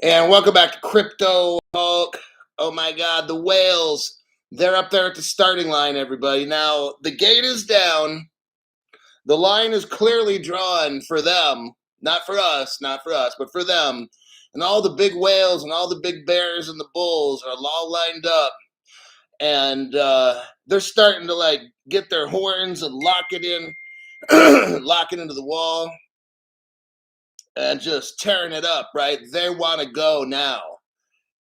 And welcome back to Crypto Hulk. Oh my God, the whales. They're up there at the starting line, everybody. Now, the gate is down. The line is clearly drawn for them. Not for us, but for them. And all the big whales and all the big bears and the bulls are all lined up. And they're starting to like get their horns and lock it in, lock it into the wall and just tearing it up, right? They want to go now.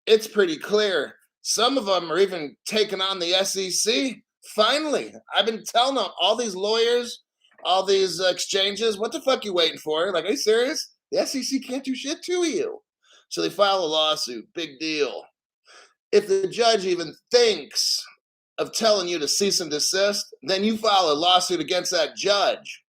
It's pretty clear. Some of them are even taking on the SEC. Finally, I've been telling them, all these lawyers, all these exchanges, what the fuck you waiting for? Like, are you serious? The SEC can't do shit to you. So they file a lawsuit. Big deal. If the judge even thinks of telling you to cease and desist, then you file a lawsuit against that judge,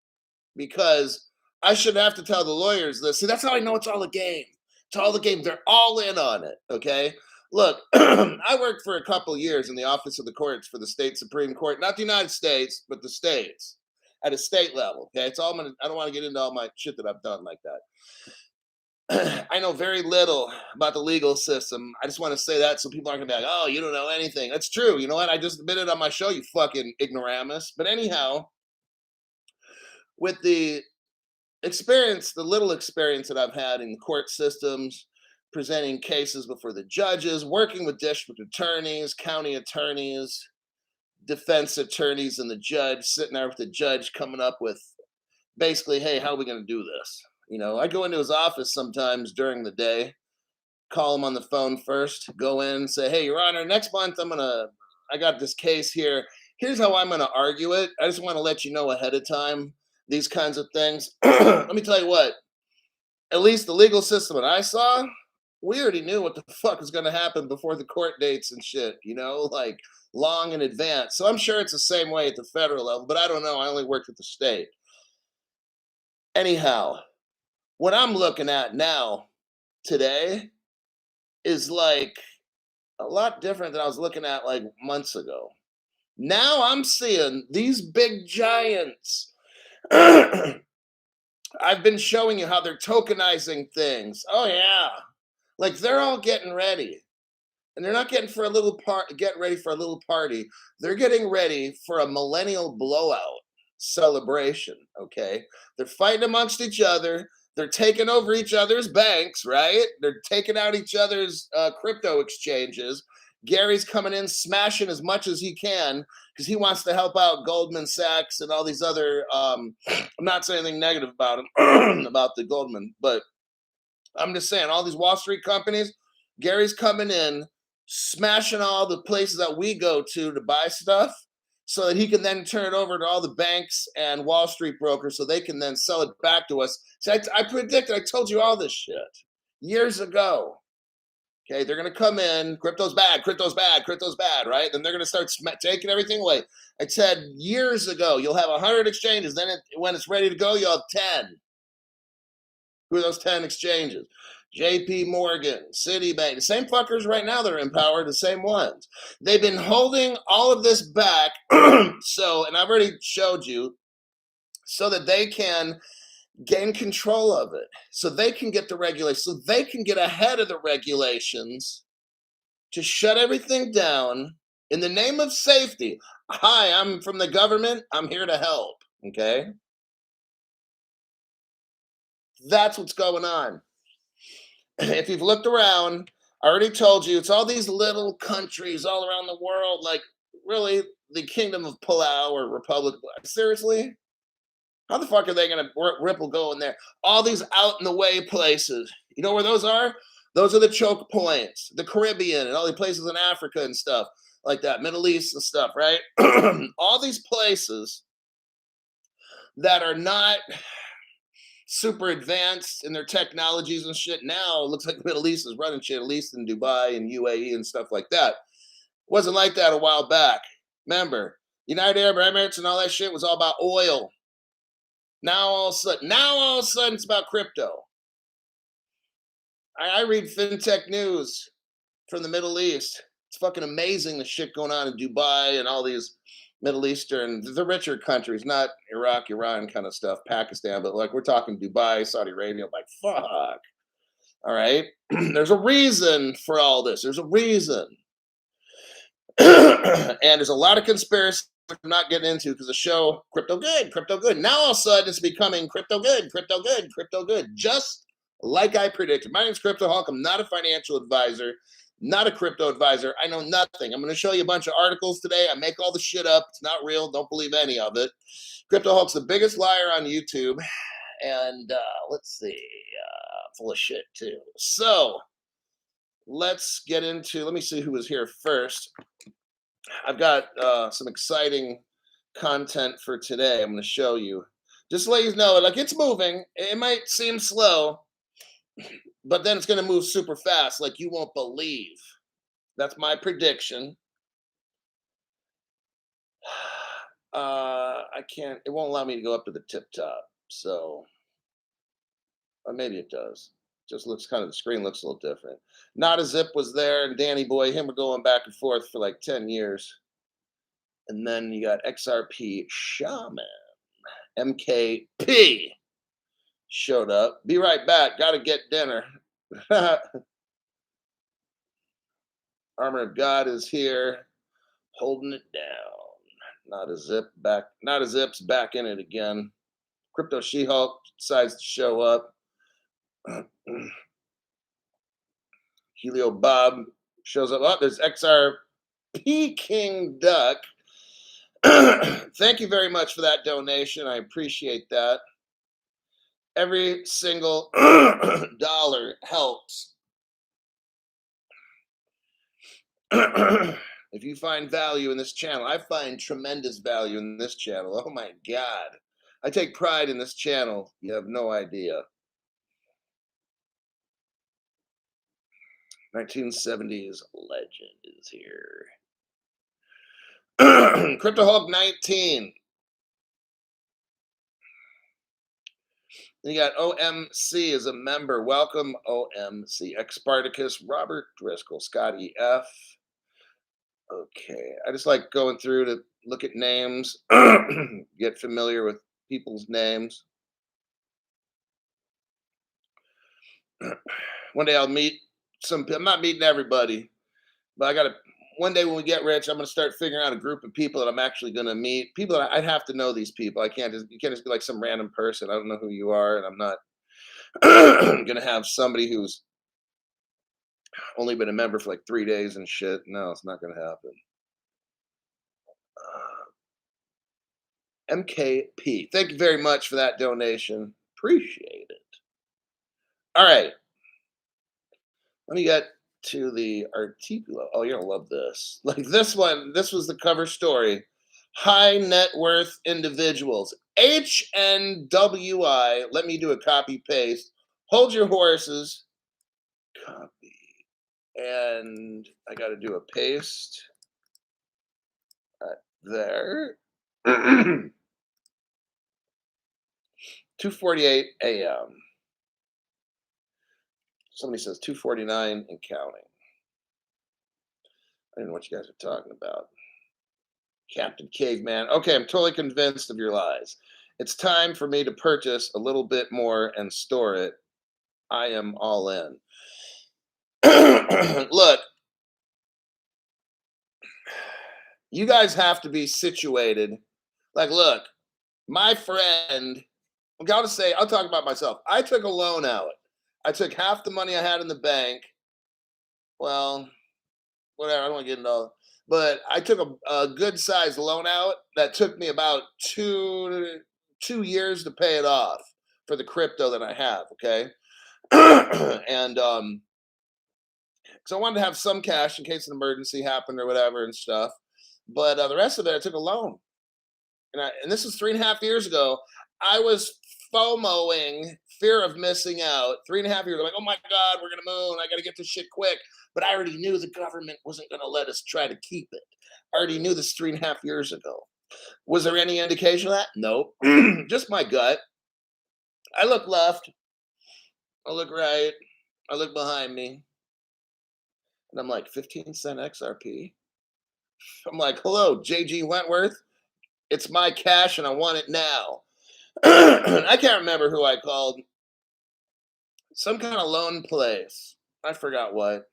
because I shouldn't have to tell the lawyers this. See, that's how I know it's all a game. It's all a game. They're all in on it, okay? Look, I worked for a couple years in the office of the courts for the state Supreme Court, not the United States, but the states, at a state level, okay? It's all I don't want to get into all my shit that I've done like that. I know very little about the legal system. I just want to say that so people aren't going to be like, oh, you don't know anything. That's true. You know what? I just admitted on my show, you fucking ignoramus. But anyhow, with the experience, the little experience that I've had in court systems, presenting cases before the judges, working with district attorneys, county attorneys, defense attorneys, and the judge, sitting there with the judge coming up with basically, hey, how are we going to do this? You know, I go into his office sometimes during the day, call him on the phone first, go in and say, hey, Your Honor, next month I got this case here. Here's how I'm going to argue it. I just want to let you know ahead of time these kinds of things. Let me tell you what, at least the legal system that I saw, we already knew what the fuck was going to happen before the court dates and shit, you know, like long in advance. So I'm sure it's the same way at the federal level, but I don't know. I only worked at the state. Anyhow, what I'm looking at now today is like a lot different than I was looking at like months ago. Now I'm seeing these big giants. I've been showing you how they're tokenizing things. Oh yeah. Like they're all getting ready. And they're not getting ready for a little party. They're getting ready for a millennial blowout celebration, okay? They're fighting amongst each other. They're taking over each other's banks, right? They're taking out each other's crypto exchanges. Gary's coming in, smashing as much as he can because he wants to help out Goldman Sachs and all these other. I'm not saying anything negative about him, about the Goldman, but I'm just saying all these Wall Street companies. Gary's coming in, smashing all the places that we go to buy stuff so that he can then turn it over to all the banks and Wall Street brokers so they can then sell it back to us. So I predicted, I told you all this shit years ago. Okay, they're going to come in, crypto's bad, right? Then they're going to start taking everything away. I said years ago, you'll have 100 exchanges. Then when it's ready to go, you'll have 10. Who are those 10 exchanges? JP Morgan, Citibank, the same fuckers right now that are in power, the same ones. They've been holding all of this back. So, and I've already showed you, so that they can gain control of it, so they can get the regulations, so they can get ahead of the regulations to shut everything down in the name of safety. Hi, I'm from the government. I'm here to help. Okay. That's what's going on. If you've looked around, I already told you, it's all these little countries all around the world, like really the Kingdom of Palau or Republic. Seriously? How the fuck are they going to Ripple go in there? All these out in the way places. You know where those are? Those are the choke points, the Caribbean and all the places in Africa and stuff like that, Middle East and stuff, right? All these places that are not super advanced in their technologies and shit. Now it looks like the Middle East is running shit, at least in Dubai and UAE and stuff like that. Wasn't like that a while back. Remember, United Arab Emirates and all that shit was all about oil. Now all of a sudden it's about crypto. I read fintech news from the Middle East. It's fucking amazing the shit going on in Dubai and all these Middle Eastern, the richer countries, not Iraq, Iran kind of stuff, Pakistan, but like we're talking Dubai, Saudi Arabia, like fuck. All right. There's a reason for all this. There's a reason. And there's a lot of conspiracy I'm not getting into because the show crypto good, crypto good. Now all of a sudden it's becoming crypto good, crypto good, crypto good. Just like I predicted. My name's Crypto Hawk. I'm not a financial advisor, not a crypto advisor. I know nothing. I'm going to show you a bunch of articles today. I make all the shit up. It's not real. Don't believe any of it. Crypto Hawk's the biggest liar on YouTube. And let's see, full of shit too. So let's get into, let me see who was here first. I've got some exciting content for today. I'm going to show you. Just to let you know, like it's moving. It might seem slow, but then it's going to move super fast, like you won't believe. That's my prediction. I can't. It won't allow me to go up to the tip top. So, or maybe it does. Just looks kind of, the screen looks a little different. Not a Zip was there, and Danny Boy, him were going back and forth for like 10 years. And then you got XRP Shaman, MKP showed up. Be right back. Got to get dinner. Armor of God is here, holding it down. Not a Zip back. Not a Zip's back in it again. Crypto She-Hulk decides to show up. Helio Bob shows up. Oh, there's XRP King Duck. Thank you very much for that donation. I appreciate that. Every single dollar helps. If you find value in this channel, I find tremendous value in this channel. Oh my God. I take pride in this channel. You have no idea. 1970s legend is here. Crypto Hulk 19. You got OMC as a member. Welcome, OMC. Spartacus, Robert Driscoll, Scotty F. Okay. I just like going through to look at names, get familiar with people's names. One day I'll meet some, I'm not meeting everybody, but I got to, one day when we get rich, I'm going to start figuring out a group of people that I'm actually going to meet. People that I have to know these people. I can't just, you can't just be like some random person. I don't know who you are, and I'm not going to have somebody who's only been a member for like 3 days and shit. No, it's not going to happen. MKP, thank you very much for that donation. Appreciate it. All right. Let me get to the articulo. Oh, you're going to love this. Like this one, this was the cover story. High net worth individuals. HNWI. Let me do a copy paste. Hold your horses. Copy. And I got to do a paste. Right there. 2:48 a.m. Somebody says 2:49 and counting. I don't know what you guys are talking about. Captain Caveman. Okay, I'm totally convinced of your lies. It's time for me to purchase a little bit more and store it. I am all in. Look, you guys have to be situated. Like, look, my friend, I'm going to say, I'll talk about myself. I took a loan out. I took half the money I had in the bank. Well, whatever, I don't want to get into all, but I took a good sized loan out that took me about two years to pay it off for the crypto that I have. Okay. And so I wanted to have some cash in case an emergency happened or whatever and stuff. But the rest of it, I took a loan. And this was 3.5 years ago. I was FOMOing, fear of missing out. 3.5 years. I'm like, oh my God, we're gonna move. I gotta get this shit quick. But I already knew the government wasn't gonna let us try to keep it. I already knew this 3.5 years ago. Was there any indication of that? Nope. Just my gut. I look left. I look right. I look behind me. And I'm like, 15-cent XRP. I'm like, hello, JG Wentworth. It's my cash and I want it now. I can't remember who I called. Some kind of loan place. I forgot what.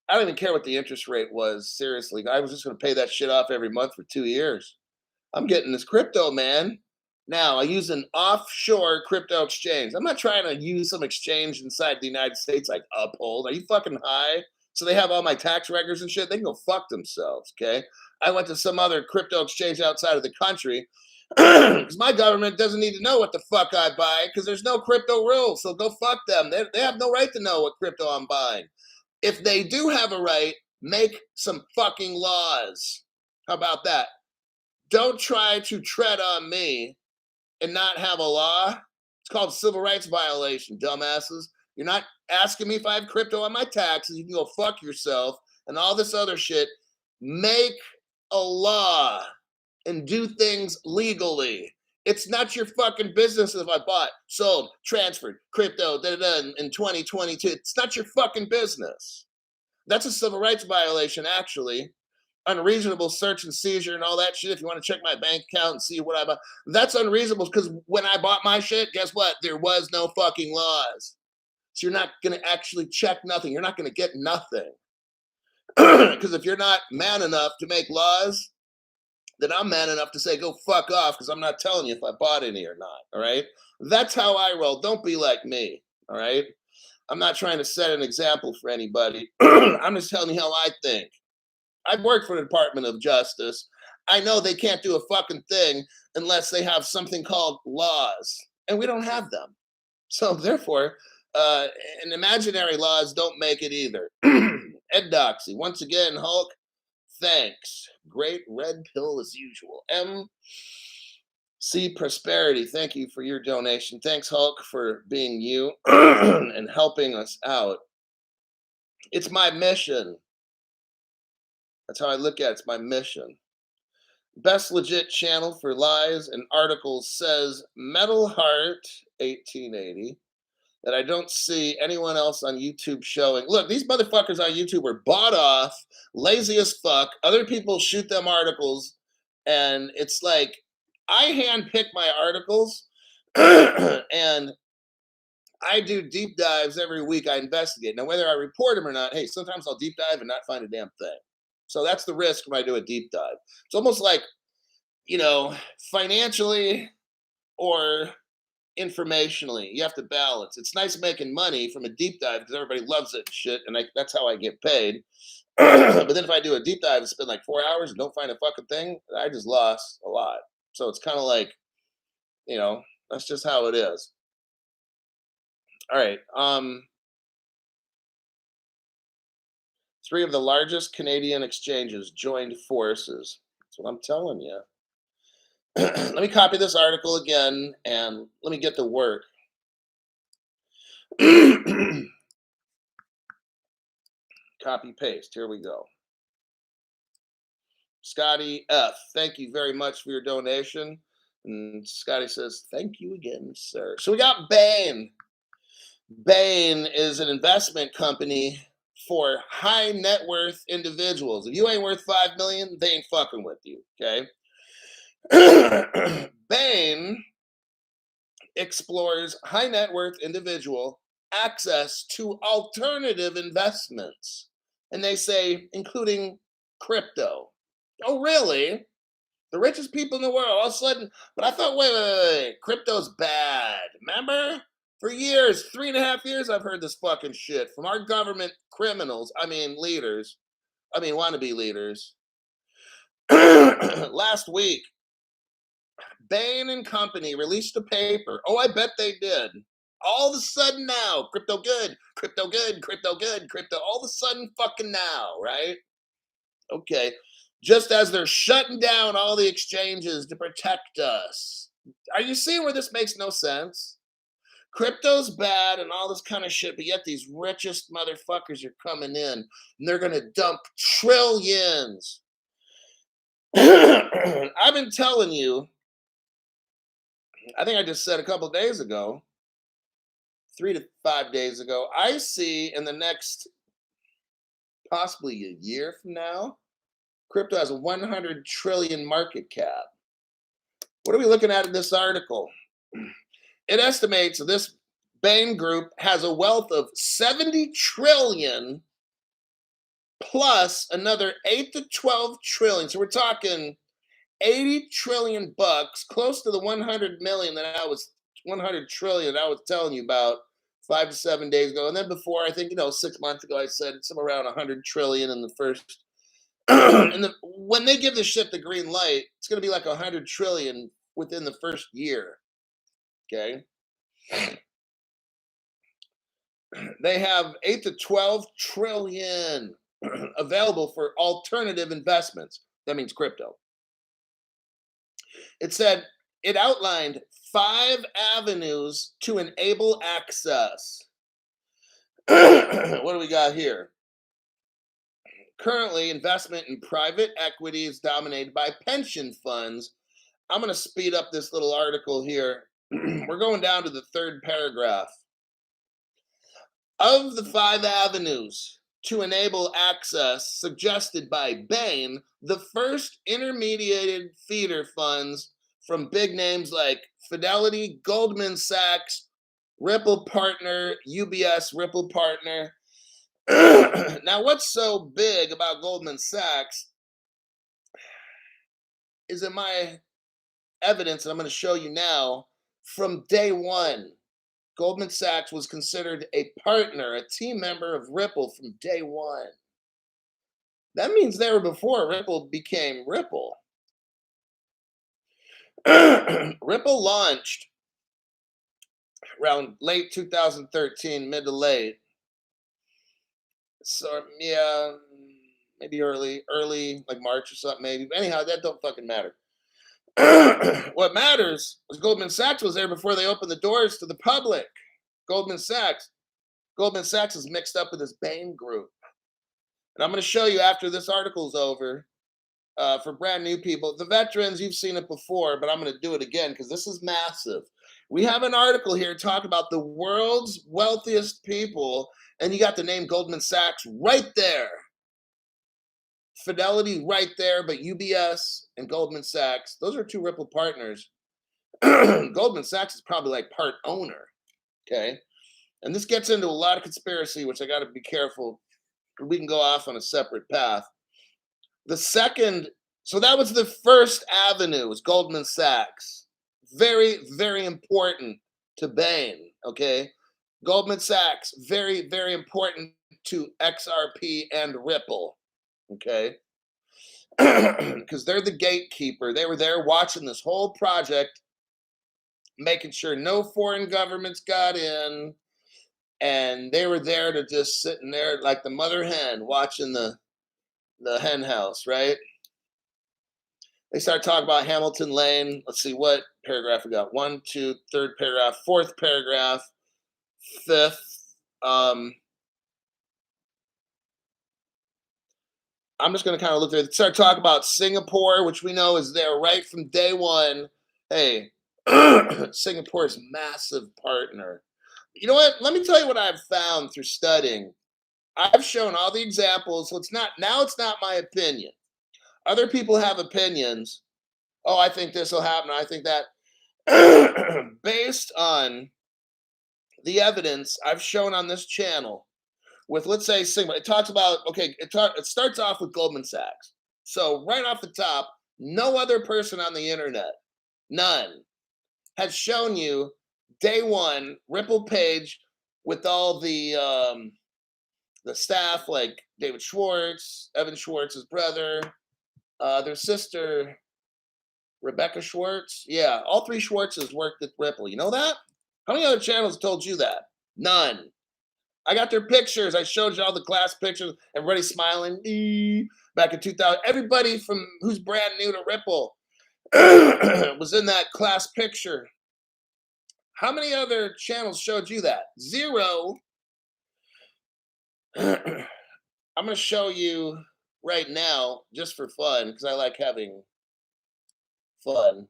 I don't even care what the interest rate was. Seriously, I was just going to pay that shit off every month for 2 years. I'm getting this crypto, man. Now I use an offshore crypto exchange. I'm not trying to use some exchange inside the United States like Uphold. Are you fucking high? So they have all my tax records and shit. They can go fuck themselves. Okay. I went to some other crypto exchange outside of the country because my government doesn't need to know what the fuck I buy because there's no crypto rules. So go fuck them. They have no right to know what crypto I'm buying. If they do have a right, make some fucking laws. How about that? Don't try to tread on me and not have a law. It's called civil rights violation, dumbasses. You're not asking me if I have crypto on my taxes. You can go fuck yourself and all this other shit. Make a law and do things legally. It's not your fucking business if I bought, sold, transferred crypto in 2022. It's not your fucking business. That's a civil rights violation, actually. Unreasonable search and seizure and all that shit. If you want to check my bank account and see what I bought, that's unreasonable because when I bought my shit, guess what? There was no fucking laws. So you're not going to actually check nothing. You're not going to get nothing. Because if you're not man enough to make laws, then I'm man enough to say, go fuck off because I'm not telling you if I bought any or not. All right. That's how I roll. Don't be like me. All right. I'm not trying to set an example for anybody. I'm just telling you how I think. I've worked for the Department of Justice. I know they can't do a fucking thing unless they have something called laws, and we don't have them. So therefore, and imaginary laws don't make it either. Ed Doxy, once again, Hulk, thanks. Great red pill as usual. MC Prosperity, thank you for your donation. Thanks, Hulk, for being you and helping us out. It's my mission. That's how I look at it. It's my mission. Best legit channel for lies and articles says Metal Heart 1880 that I don't see anyone else on YouTube showing. Look, these motherfuckers on YouTube are bought off, lazy as fuck. Other people shoot them articles, and it's like I handpick my articles and I do deep dives every week. I investigate. Now, whether I report them or not, hey, sometimes I'll deep dive and not find a damn thing. So that's the risk when I do a deep dive. It's almost like, financially or informationally, you have to balance. It's nice making money from a deep dive because everybody loves it and shit, and that's how I get paid. But then if I do a deep dive and spend like 4 hours and don't find a fucking thing, I just lost a lot. So it's kind of like, that's just how it is. All right. 3 of the largest Canadian exchanges joined forces. That's what I'm telling you. Let me copy this article again and let me get to work. Copy paste. Here we go. Scotty F, thank you very much for your donation. And Scotty says, thank you again, sir. So we got Bain. Bain is an investment company for high net worth individuals. If you ain't worth 5 million, they ain't fucking with you. Okay. Bain explores high net worth individual access to alternative investments. And they say, including crypto. Oh, really? The richest people in the world, all of a sudden. But I thought, wait. Crypto's bad. Remember? For years, 3.5 years, I've heard this fucking shit from our government criminals. Leaders. Wannabe leaders. Last week, Bain and Company released a paper. Oh, I bet they did. All of a sudden now, crypto good, crypto good, crypto good, crypto. All of a sudden fucking now, right? Okay. Just as they're shutting down all the exchanges to protect us. Are you seeing where this makes no sense? Crypto's bad and all this kind of shit, but yet these richest motherfuckers are coming in and they're going to dump trillions. I've been telling you, I think I just said a couple of days ago, 3 to 5 days ago, I see in the next possibly a year from now, crypto has a 100 trillion market cap. What are we looking at in this article? It estimates this Bain Group has a wealth of 70 trillion plus another 8 to 12 trillion. So we're talking 80 trillion bucks, close to the 100 million that 100 trillion I was telling you about 5 to 7 days ago. And then before, I think, 6 months ago, I said somewhere around 100 trillion in the first. And when they give this shit the green light, it's going to be like 100 trillion within the first year. Okay. They have 8 to 12 trillion available for alternative investments. That means crypto. It outlined 5 avenues to enable access. What do we got here? Currently, investment in private equity is dominated by pension funds. I'm going to speed up this little article here. We're going down to the 3rd paragraph. Of the 5 avenues to enable access suggested by Bain, the first intermediated feeder funds from big names like Fidelity, Goldman Sachs, Ripple Partner, UBS Ripple Partner. Now, what's so big about Goldman Sachs is in my evidence that I'm going to show you now. From day one, Goldman Sachs was considered a partner, a team member of Ripple from day one. That means they were before Ripple became Ripple. Ripple launched around late 2013, mid to late. So yeah, maybe early, like March or something, maybe. But anyhow, that don't fucking matter. What matters is Goldman Sachs was there before they opened the doors to the public. Goldman Sachs is mixed up with this Bain Group. And I'm going to show you after this article's over, for brand new people. The veterans, you've seen it before, but I'm going to do it again because this is massive. We have an article here talking about the world's wealthiest people, and you got the name Goldman Sachs right there. Fidelity right there, but UBS and Goldman Sachs, those are 2 Ripple partners. Goldman Sachs is probably like part owner, okay? And this gets into a lot of conspiracy, which I got to be careful. We can go off on a separate path. The second, so that was the first avenue, was Goldman Sachs. Very, very important to Bain, okay? Goldman Sachs, very, very important to XRP and Ripple, okay? Because they're the gatekeeper. They were there watching this whole project, making sure no foreign governments got in, and they were there to just sitting there like the mother hen watching the hen house, right? They start talking about Hamilton Lane. Let's see what paragraph we got. 1, 2, 3rd paragraph, 4th paragraph, 5th. I'm just going to kind of look there. Start talking about Singapore, which we know is there right from day one. Hey, Singapore's massive partner. You know what? Let me tell you what I've found through studying. I've shown all the examples. So it's not my opinion. Other people have opinions. Oh, I think this will happen. I think that. Based on the evidence I've shown on this channel, with, let's say, Sigma, it talks about, okay, it starts off with Goldman Sachs. So right off the top, no other person on the internet, none, has shown you day one Ripple page with all the staff, like David Schwartz, Evan Schwartz's brother, their sister, Rebecca Schwartz. Yeah, all 3 Schwartzes worked at Ripple. You know that? How many other channels told you that? None. I got their pictures. I showed you all the class pictures. Everybody smiling. Back in 2000. Everybody from who's brand new to Ripple was in that class picture. How many other channels showed you that? 0. I'm going to show you right now, just for fun, because I like having fun.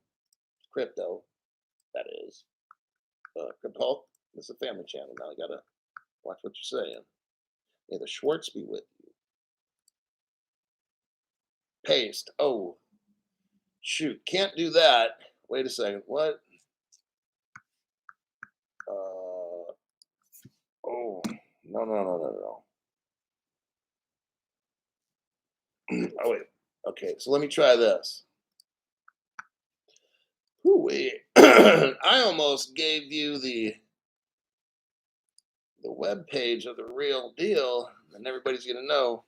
Crypto, that is. Crypto. This is a family channel now. I got to watch what you're saying. May the Schwartz be with you. Paste. Oh, shoot. Can't do that. Wait a second. What? No. Oh, wait. Okay, so let me try this. Wait. I almost gave you the web page of the real deal, and everybody's gonna know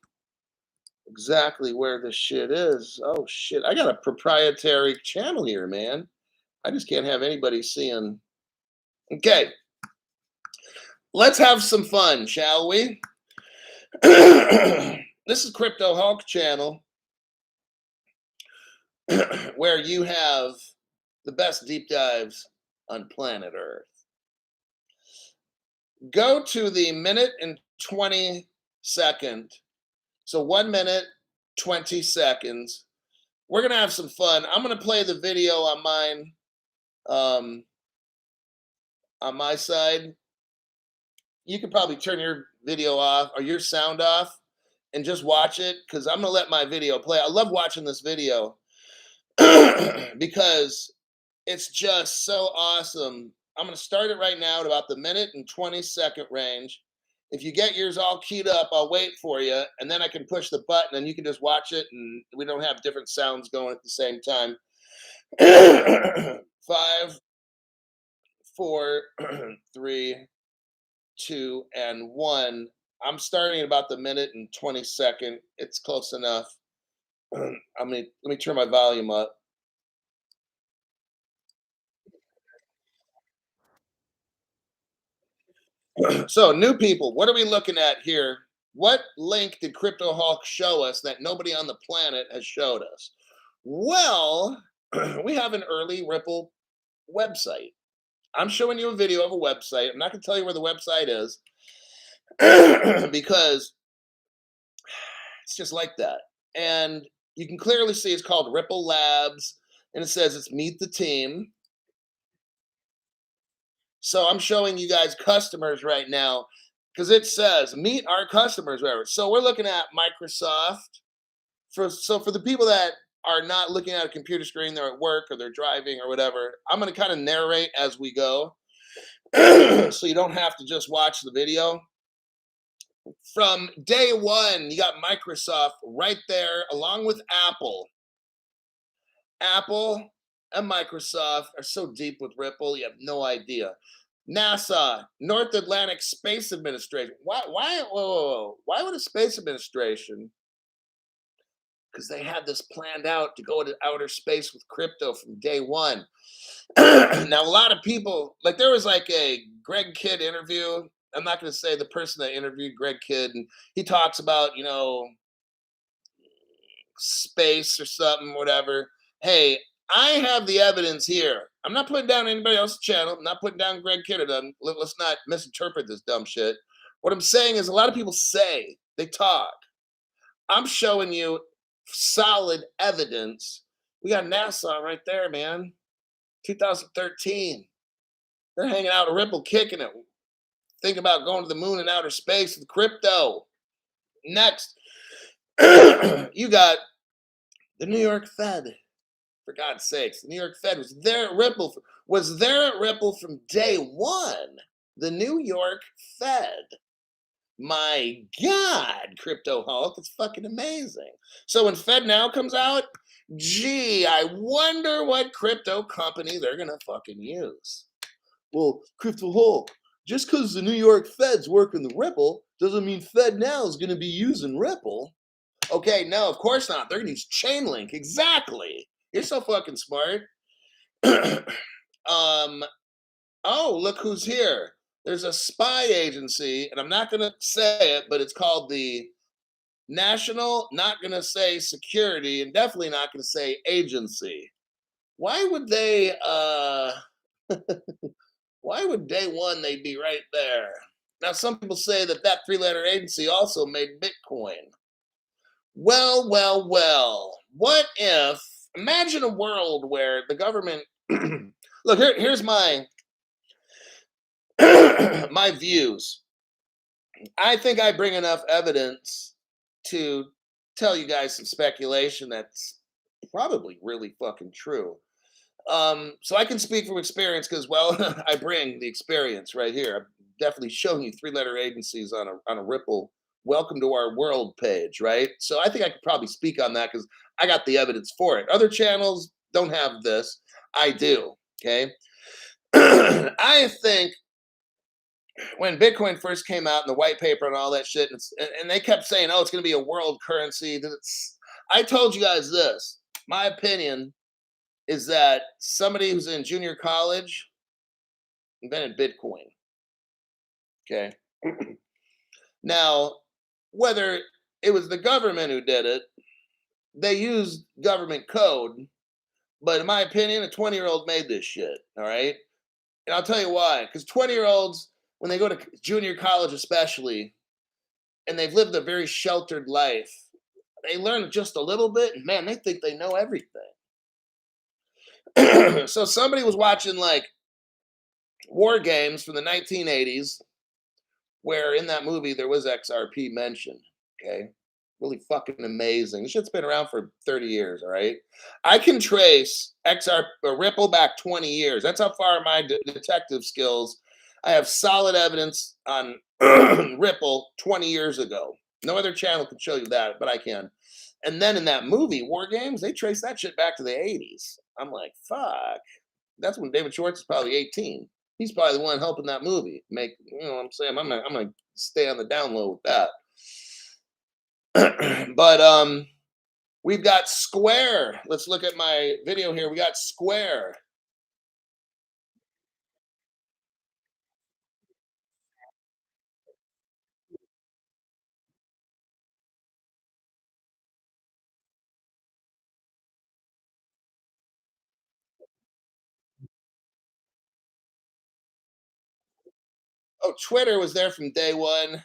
exactly where this shit is. Oh shit! I got a proprietary channel here, man. I just can't have anybody seeing. Okay, let's have some fun, shall we? This is Crypto Hulk channel, where you have the best deep dives on planet Earth. Go to the minute and 20-second. So 1 minute, 20 seconds. We're gonna have some fun. I'm gonna play the video on mine, on my side. You could probably turn your video off or your sound off and just watch it, because I'm gonna let my video play. I love watching this video because it's just so awesome. I'm gonna start it right now at about the minute and 20-second range. If you get yours all keyed up, I'll wait for you, and then I can push the button and you can just watch it, and we don't have different sounds going at the same time. 5, 4, 3, 2, and 1. I'm starting at about the minute and 20-second. It's close enough. Let me turn my volume up. So, new people, what are we looking at here? What link did Crypto Hawk show us that nobody on the planet has showed us? Well, we have an early Ripple website. I'm showing you a video of a website. I'm not going to tell you where the website is because it's just like that. And you can clearly see it's called Ripple Labs, and it says it's Meet the Team. So I'm showing you guys customers right now because it says meet our customers, whatever. So we're looking at Microsoft. For the people that are not looking at a computer screen, they're at work or they're driving or whatever, I'm going to kind of narrate as we go. So you don't have to just watch the video. From day one, you got Microsoft right there, along with Apple. Apple and Microsoft are so deep with Ripple, you have no idea. NASA, North Atlantic Space Administration. Why would a space administration? Because they had this planned out to go into outer space with crypto from day one. Now, a lot of people, like there was like a Greg Kidd interview. I'm not going to say the person that interviewed Greg Kidd, and he talks about, space or something, whatever. Hey, I have the evidence here. I'm not putting down anybody else's channel. I'm not putting down Greg Kidd. Let's not misinterpret this dumb shit. What I'm saying is a lot of people say, they talk. I'm showing you solid evidence. We got NASA right there, man. 2013. They're hanging out at Ripple, kicking it. Think about going to the moon and outer space with crypto. Next, you got the New York Fed. For God's sakes, the New York Fed was there at Ripple. Was there at Ripple from day one. The New York Fed. My God, Crypto Hulk, it's fucking amazing. So when Fed Now comes out, gee, I wonder what crypto company they're gonna fucking use. Well, Crypto Hulk, just because the New York Fed's working the Ripple doesn't mean Fed Now is gonna be using Ripple. Okay, no, of course not. They're gonna use Chainlink. Exactly. You're so fucking smart. Oh, look who's here. There's a spy agency, and I'm not going to say it, but it's called the National, not going to say security, and definitely not going to say agency. Why would they, why would day one they be right there? Now, some people say that 3-letter agency also made Bitcoin. Well. What if, imagine a world where the government, look, here's my my views. I think I bring enough evidence to tell you guys some speculation that's probably really fucking true. So I can speak from experience because, well, I bring the experience right here. I've definitely showing you three-letter agencies on a Ripple welcome to our world page, right? So I think I could probably speak on that because I got the evidence for it. Other channels don't have this. I do. Okay. I think when Bitcoin first came out and the white paper and all that shit, and they kept saying, "Oh, it's going to be a world currency." I told you guys this. My opinion is that somebody who's in junior college invented Bitcoin. Okay. Now, whether it was the government who did it, they used government code, but in my opinion, a 20-year-old made this shit. All right. And I'll tell you why. Because 20-year-olds, when they go to junior college, especially, and they've lived a very sheltered life, they learn just a little bit, and man, they think they know everything. So somebody was watching like war games from the 1980s, where in that movie there was XRP mentioned. Okay. Really fucking amazing. This shit's been around for 30 years, all right? I can trace Ripple back 20 years. That's how far my detective skills. I have solid evidence on Ripple 20 years ago. No other channel can show you that, but I can. And then in that movie, War Games, they trace that shit back to the 80s. I'm like, fuck. That's when David Schwartz is probably 18. He's probably the one helping that movie make, you know what I'm saying? I'm gonna stay on the down low with that. But we've got Square. Let's look at my video here. We got Square. Oh, Twitter was there from day one.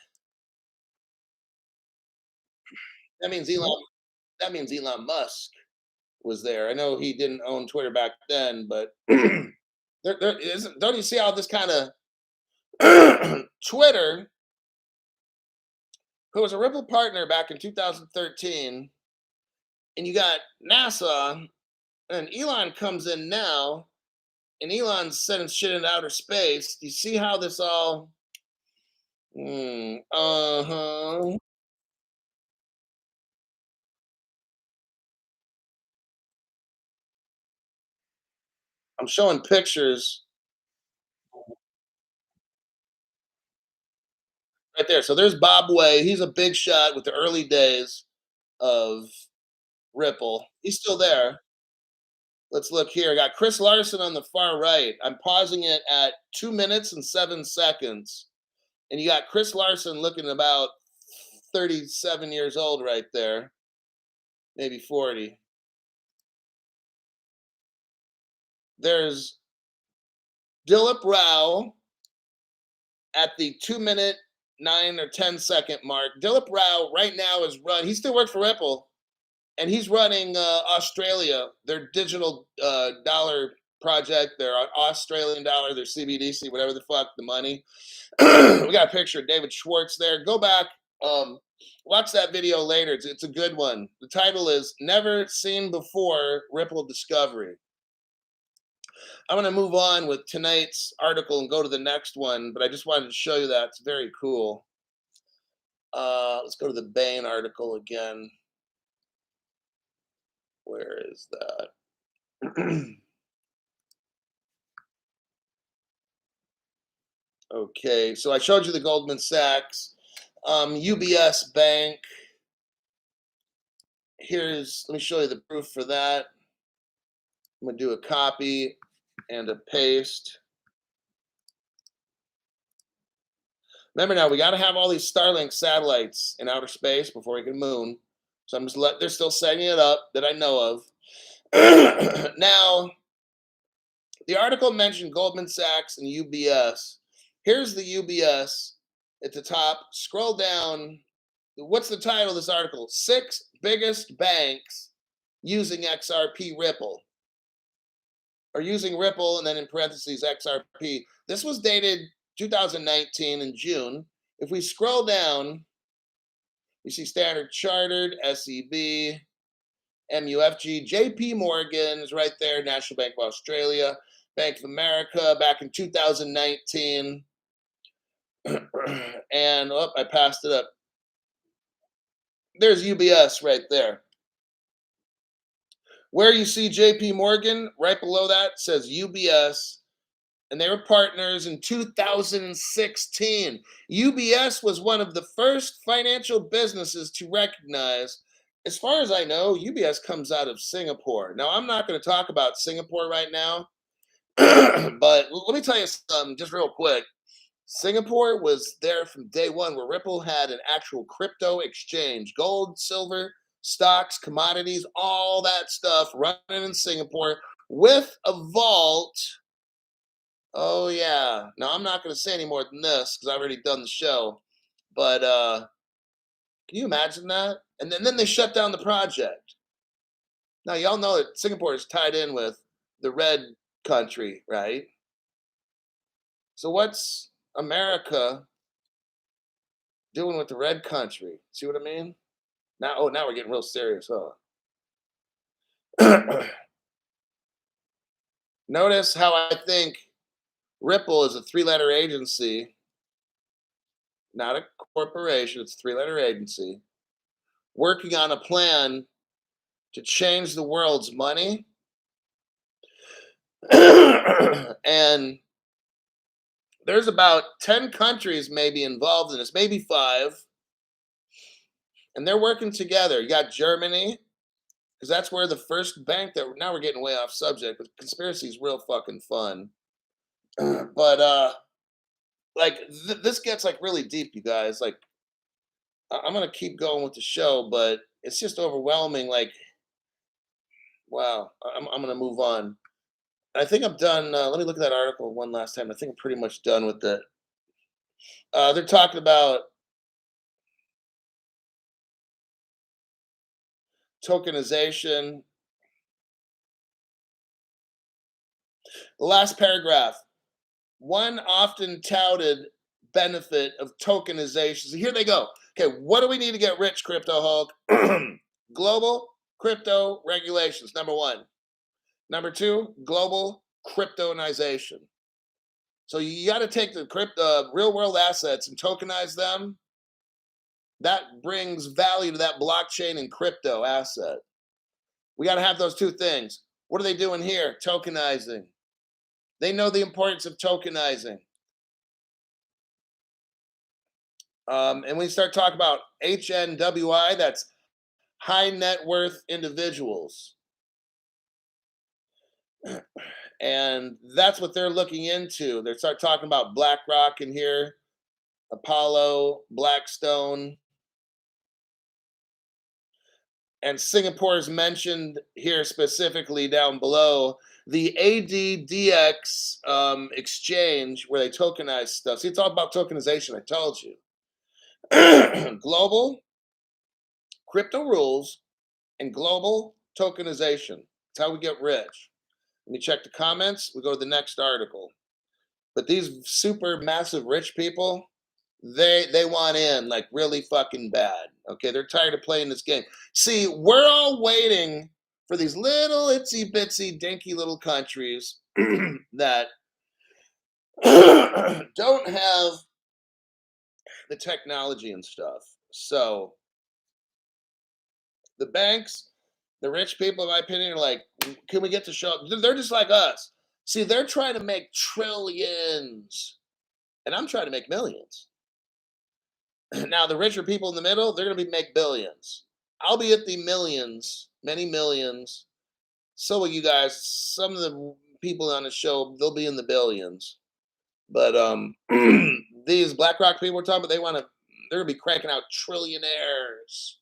That means Elon. That means Elon Musk was there. I know he didn't own Twitter back then, but there isn't. Don't you see how this kind of Twitter, who was a Ripple partner back in 2013, and you got NASA, and Elon comes in now, and Elon's sending shit into outer space. Do you see how this all? Uh-huh. I'm showing pictures right there. So there's Bob Way. He's a big shot with the early days of Ripple. He's still there. Let's look here. I got Chris Larson on the far right. I'm pausing it at 2 minutes and 7 seconds. And you got Chris Larson looking about 37 years old right there, maybe 40. There's Dilip Rao at the 2 minute, 9 or 10 second mark. Dilip Rao right now he still works for Ripple, and he's running Australia, their digital dollar project, their Australian dollar, their CBDC, whatever the fuck, the money. We got a picture of David Schwartz there. Go back, watch that video later. It's a good one. The title is Never Seen Before Ripple Discovery. I'm going to move on with tonight's article and go to the next one, but I just wanted to show you that. It's very cool. Let's go to the Bain article again. Where is that? Okay, so I showed you the Goldman Sachs, UBS Bank. Let me show you the proof for that. I'm going to do a copy and a paste. Remember now, we got to have all these Starlink satellites in outer space before we can moon. So I'm just they're still setting it up that I know of. Now, the article mentioned Goldman Sachs and UBS. Here's the UBS at the top. Scroll down. What's the title of this article? 6 biggest banks using XRP Ripple. Or using Ripple and then in parentheses XRP. This was dated 2019 in June. If we scroll down, you see Standard Chartered, SEB, MUFG, JP Morgan is right there, National Bank of Australia, Bank of America back in 2019. And I passed it up. There's UBS right there. Where you see JP Morgan, right below that says UBS, and they were partners in 2016. UBS was one of the first financial businesses to recognize, as far as I know, UBS comes out of Singapore. Now, I'm not going to talk about Singapore right now, but let me tell you something just real quick. Singapore was there from day one, where Ripple had an actual crypto exchange, gold, silver, stocks, commodities, all that stuff running in Singapore with a vault. Oh yeah. Now I'm not going to say any more than this because I've already done the show. But can you imagine that? And then they shut down the project. Now y'all know that Singapore is tied in with the red country, right? So what's America doing with the red country? See what I mean? Now we're getting real serious, huh? Notice how I think Ripple is a 3-letter agency, not a corporation. It's a 3-letter agency working on a plan to change the world's money. And there's about 10 countries maybe involved in this, maybe 5. And they're working together. You got Germany, because that's where the first bank that now we're getting way off subject, but conspiracy is real fucking fun. But like this gets like really deep, you guys. Like I'm gonna keep going with the show, but it's just overwhelming. Like, wow, I'm gonna move on. I think I'm done. Let me look at that article one last time. I think I'm pretty much done with it. They're talking about tokenization. The last paragraph. One often touted benefit of tokenization. So here they go. Okay, what do we need to get rich, Crypto Hulk? Global crypto regulations, number 1. Number 2, global cryptonization. So you got to take the real world assets and tokenize them. That brings value to that blockchain and crypto asset. We got to have those 2 things. What are they doing here? Tokenizing. They know the importance of tokenizing. And we start talking about HNWI, that's high net worth individuals. And that's what they're looking into. They start talking about BlackRock in here, Apollo, Blackstone. And Singapore is mentioned here specifically down below. The ADDX exchange where they tokenize stuff. See, it's all about tokenization, I told you. Global crypto rules and global tokenization. It's how we get rich. Let me check the comments. We go to the next article. But these super massive rich people, they want in like really fucking bad. Okay, they're tired of playing this game. See, we're all waiting for these little itsy bitsy dinky little countries that don't have the technology and stuff. So the banks, the rich people, in my opinion, are like, can we get to show up? They're just like us. See, they're trying to make trillions, and I'm trying to make millions. Now, the richer people in the middle, they're going to make billions. I'll be at the millions, many millions. So will you guys. Some of the people on the show, they'll be in the billions. But these BlackRock people we're talking about, they're going to be cranking out trillionaires.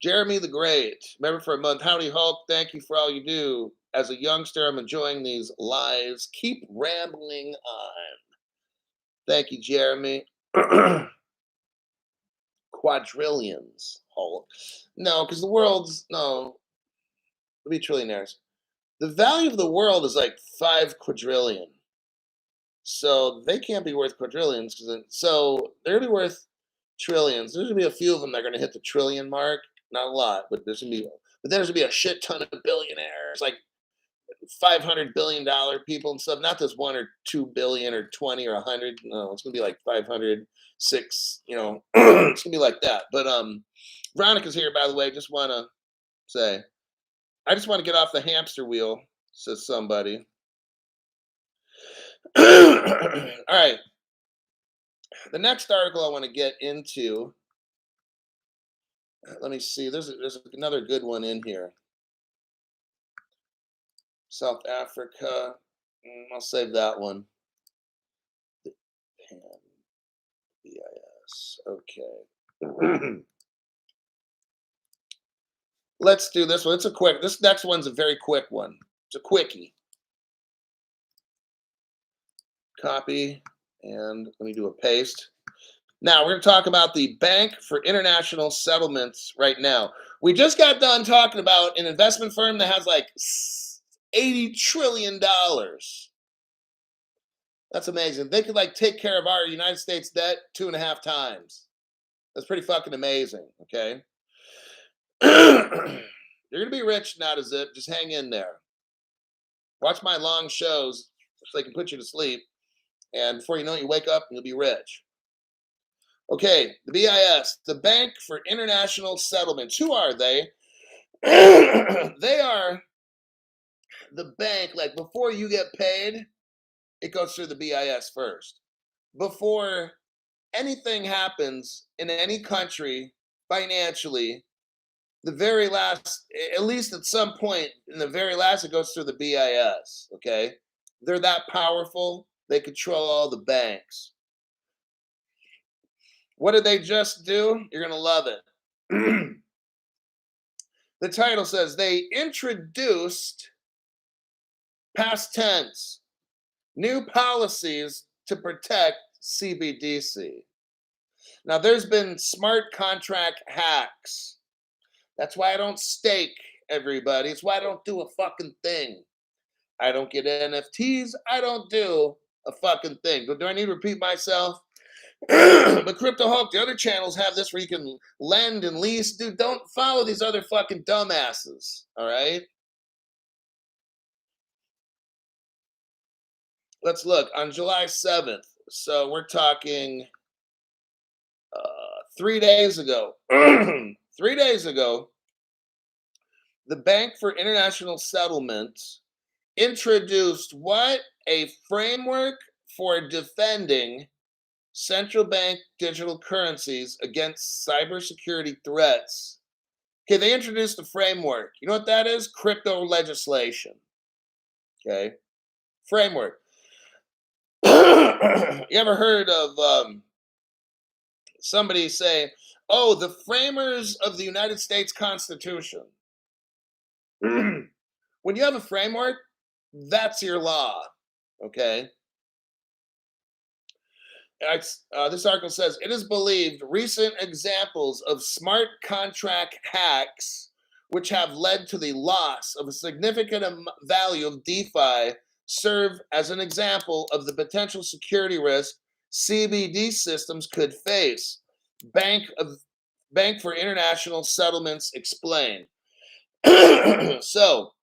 Jeremy the Great, member for a month. Howdy Hulk, thank you for all you do. As a youngster, I'm enjoying these lives. Keep rambling on. Thank you, Jeremy. Quadrillions, Hulk. No, because the world's, no, it'll be trillionaires. The value of the world is like 5 quadrillion. So they can't be worth quadrillions. So they're going to be worth trillions. There's going to be a few of them that are going to hit the trillion mark. Not a lot, but there's going to be a shit ton of billionaires. Like $500 billion people and stuff. Not this 1 or 2 billion or 20 or 100. No, it's gonna be like 506. You know, it's gonna be like that. But Veronica's here, by the way. Just want to say, I just want to get off the hamster wheel, says somebody. All right. The next article I want to get into. Let me see. There's another good one in here. South Africa. I'll save that one. BIS. Okay. Let's do this one. It's a quick. This next one's a very quick one. It's a quickie. Copy, and let me do a paste. Now we're going to talk about the Bank for International Settlements right now. We just got done talking about an investment firm that has like $80 trillion. That's amazing. They could like take care of our United States debt 2.5 times. That's pretty fucking amazing. Okay. You're going to be rich, not a zip. Just hang in there. Watch my long shows so they can put you to sleep. And before you know it, you wake up and you'll be rich. Okay, the BIS, the Bank for International Settlements. Who are they? They are the bank, like before you get paid, it goes through the BIS first. Before anything happens in any country financially, the very last, at least at some point in the very last, it goes through the BIS, okay? They're that powerful. They control all the banks. What did they just do? You're going to love it. The title says they introduced, past tense, new policies to protect CBDC. Now, there's been smart contract hacks. That's why I don't stake, everybody. It's why I don't do a fucking thing. I don't get NFTs. I don't do a fucking thing. Do I need to repeat myself? But Crypto Hulk, the other channels have this where you can lend and lease. Dude, don't follow these other fucking dumbasses. All right? Let's look. On July 7th, so we're talking 3 days ago. 3 days ago, the Bank for International Settlements introduced what? A framework for defending central bank digital currencies against cybersecurity threats. Okay, they introduced the framework. You know what that is? Crypto legislation. Okay, framework. You ever heard of somebody say, oh, the framers of the United States Constitution? When you have a framework, that's your law. Okay. This article says it is believed recent examples of smart contract hacks, which have led to the loss of a significant value of DeFi, serve as an example of the potential security risk CBD systems could face. Bank for International Settlements explained. So,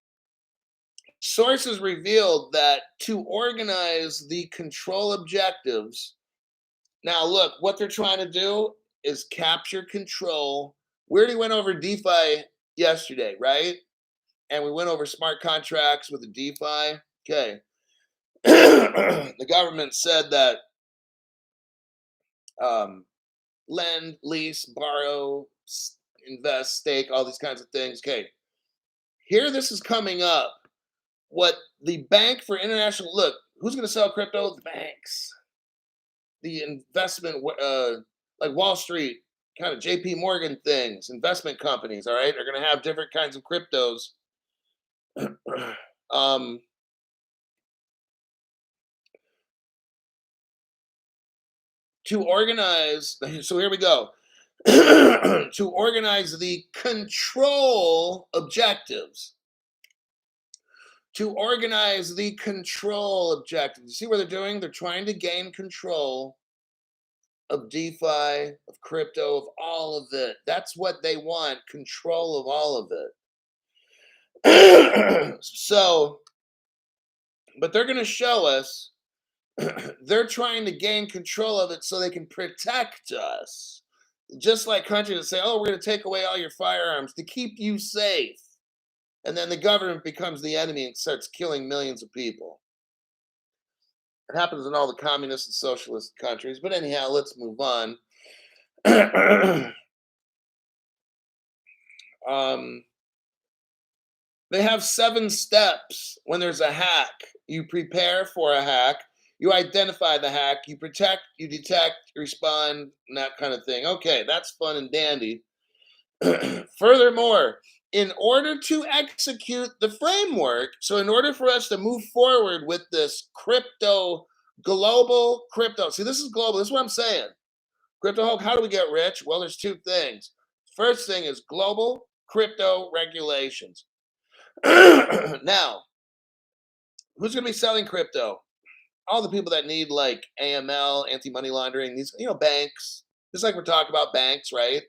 sources revealed that to organize the control objectives. Now, look, what they're trying to do is capture control. We already went over DeFi yesterday, right? And we went over smart contracts with the DeFi. Okay. The government said that lend, lease, borrow, invest, stake, all these kinds of things. Okay. Here, this is coming up. What the Bank for International, look, who's going to sell crypto? The banks. The investment, like Wall Street, kind of JP Morgan things, investment companies, all right, are going to have different kinds of cryptos. To organize, so here we go. To organize the control objectives. To organize the control objectives. You see what they're doing? They're trying to gain control of DeFi, of crypto, of all of it. That's what they want, control of all of it. So But they're going to show us they're trying to gain control of it so they can protect us. Just like countries that say, oh, we're going to take away all your firearms to keep you safe. And then the government becomes the enemy and starts killing millions of people. It happens in all the communist and socialist countries. But anyhow, let's move on. They have 7 steps when there's a hack. You prepare for a hack, you identify the hack, you protect, you detect, respond, and that kind of thing. Okay, that's fun and dandy. Furthermore, in order to execute the framework, so in order for us to move forward with this global crypto, see, this is global, this is what I'm saying. Crypto Hulk, how do we get rich? Well, there's 2 things. First thing is global crypto regulations. Now, who's going to be selling crypto? All the people that need like AML, anti-money laundering, these, banks. Just like we're talking about banks, right?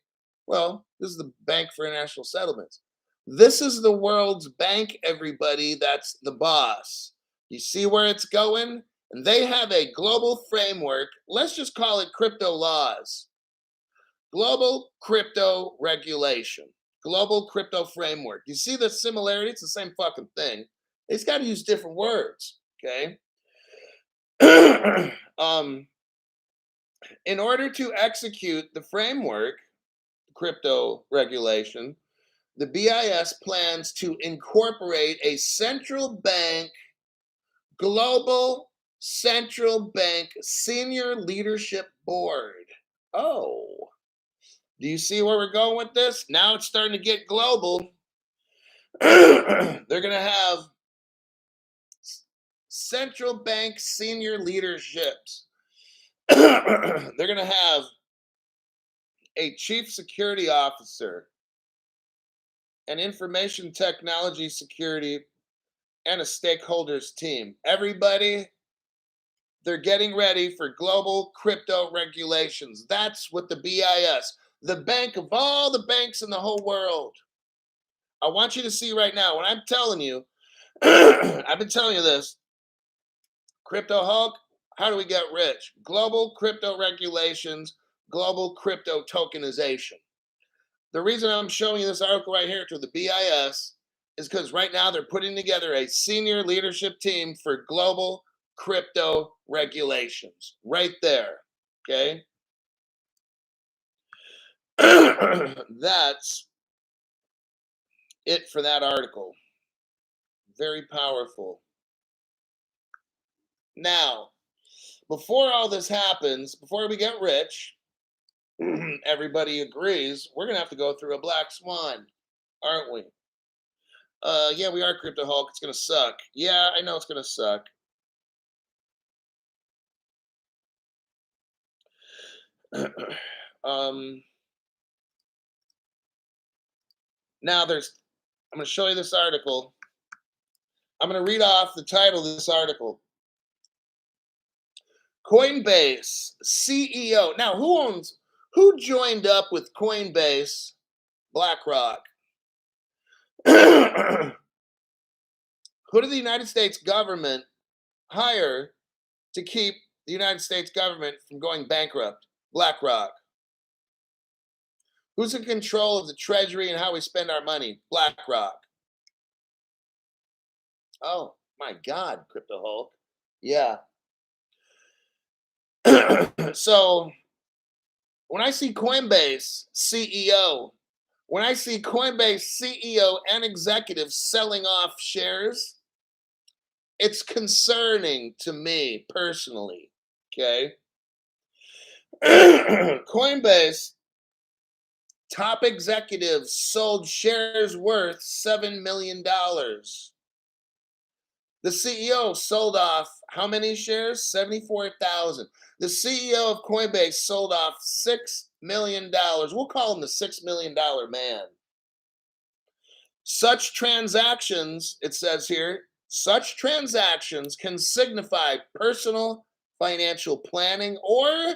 Well, this is the Bank for International Settlements. This is the world's bank, everybody. That's the boss. You see where it's going? And they have a global framework. Let's just call it crypto laws. Global crypto regulation. Global crypto framework. You see the similarity? It's the same fucking thing. They just got to use different words. Okay. In order to execute the framework, crypto regulation, the BIS plans to incorporate a global central bank senior leadership board. Oh, do you see where we're going with this? Now it's starting to get global. They're going to have central bank senior leaderships. They're going to have a chief security officer, an information technology security, and a stakeholders team. Everybody, they're getting ready for global crypto regulations. That's what the BIS, the bank of all the banks in the whole world. I want you to see right now, when I'm telling you, I've been telling you this, Crypto Hulk, how do we get rich? Global crypto regulations, global crypto tokenization. The reason I'm showing you this article right here to the BIS is because right now they're putting together a senior leadership team for global crypto regulations. Right there. Okay. That's it for that article. Very powerful. Now, before all this happens, before we get rich, everybody agrees we're going to have to go through a black swan, aren't we? Yeah, we are, Crypto Hulk. It's going to suck. Yeah, I know it's going to suck. Now I'm going to show you this article. I'm going to read off the title of this article. Coinbase CEO. Now, who joined up with Coinbase? BlackRock. Who did the United States government hire to keep the United States government from going bankrupt? BlackRock. Who's in control of the treasury and how we spend our money? BlackRock. Oh my God, Crypto Hulk. Yeah. So when I see Coinbase CEO and executives selling off shares, it's concerning to me personally. Okay. Coinbase top executives sold shares worth $7 million. The CEO sold off how many shares? 74,000. The CEO of Coinbase sold off $6 million. We'll call him the $6 million man. Such transactions, it says here, such transactions can signify personal financial planning or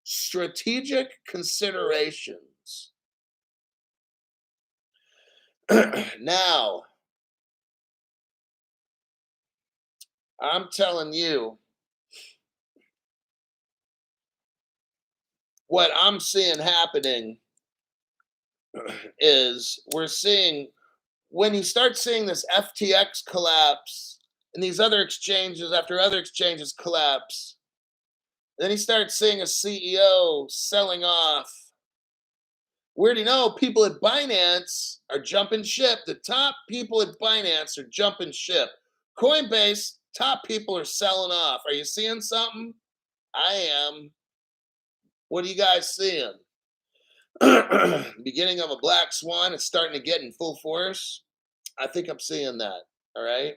strategic considerations. Now, I'm telling you, what I'm seeing happening is we're seeing, when you start seeing this FTX collapse and these other exchanges after other exchanges collapse, then you start seeing a CEO selling off. We already know people at Binance are jumping ship. The top people at Binance are jumping ship. Coinbase, top people are selling off. Are you seeing something? I am. What are you guys seeing? Beginning of a black swan. It's starting to get in full force. I think I'm seeing that. All right.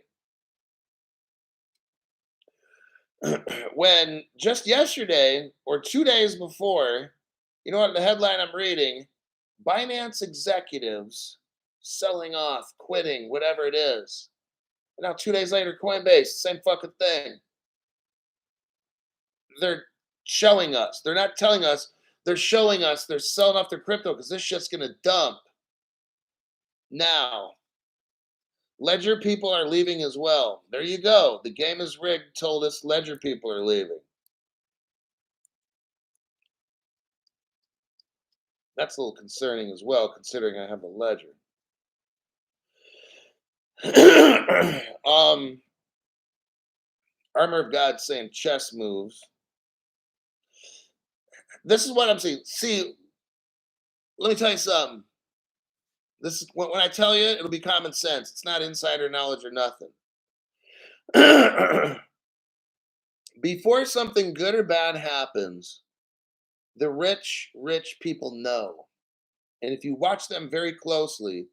When just yesterday or 2 days before, you know what the headline I'm reading? Binance executives selling off, quitting, whatever it is. And now 2 days later, Coinbase, same fucking thing. They're showing us. They're not telling us. They're showing us they're selling off their crypto because this shit's going to dump. Now, Ledger people are leaving as well. There you go. The game is rigged told us Ledger people are leaving. That's a little concerning as well, considering I have a Ledger. Armor of God saying chess moves. This is what I'm seeing. See, let me tell you something. This is when I tell you, it'll be common sense. It's not insider knowledge or nothing. Before something good or bad happens, the rich people know. And if you watch them very closely,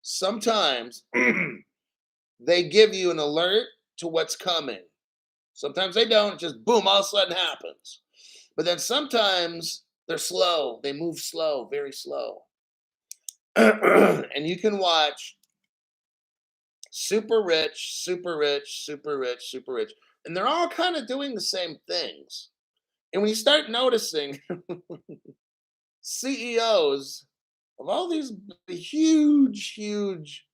sometimes they give you an alert to what's coming. Sometimes they don't, it just boom, all of a sudden happens. But then sometimes they're slow. They move slow, very slow. And you can watch super rich, super rich, super rich, super rich. And they're all kind of doing the same things. And when you start noticing CEOs of all these huge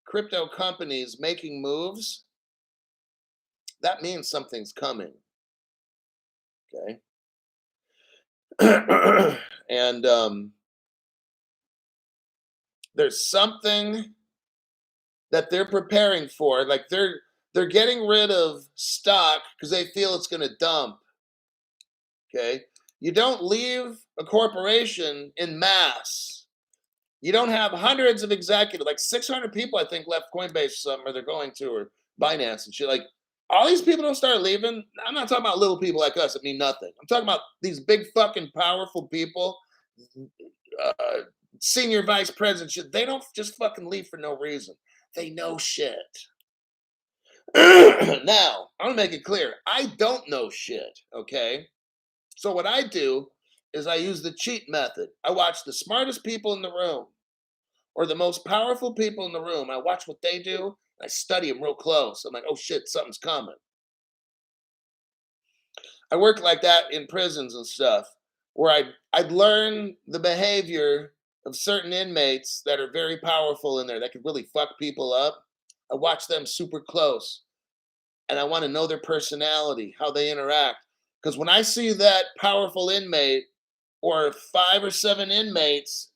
crypto companies making moves, that means something's coming. Okay. And there's something that they're preparing for. Like they're getting rid of stock because they feel it's going to dump. Okay. You don't leave a corporation in mass. You don't have hundreds of executives, like 600 people, I think, left Coinbase or something, or they're going to, or Binance and shit. Like, all these people don't start leaving. I'm not talking about little people like us that mean nothing. I'm talking about these big fucking powerful people, senior vice president shit. They don't just fucking leave for no reason. They know shit. Now, I'm gonna make it clear. I don't know shit, okay? So what I do is I use the cheat method. I watch the smartest people in the room or the most powerful people in the room. I watch what they do. I study them real close. I'm like, oh shit, something's coming. I work like that in prisons and stuff, where I'd learn the behavior of certain inmates that are very powerful in there that could really fuck people up. I watch them super close, and I want to know their personality, how they interact. Because when I see that powerful inmate or 5 or 7 inmates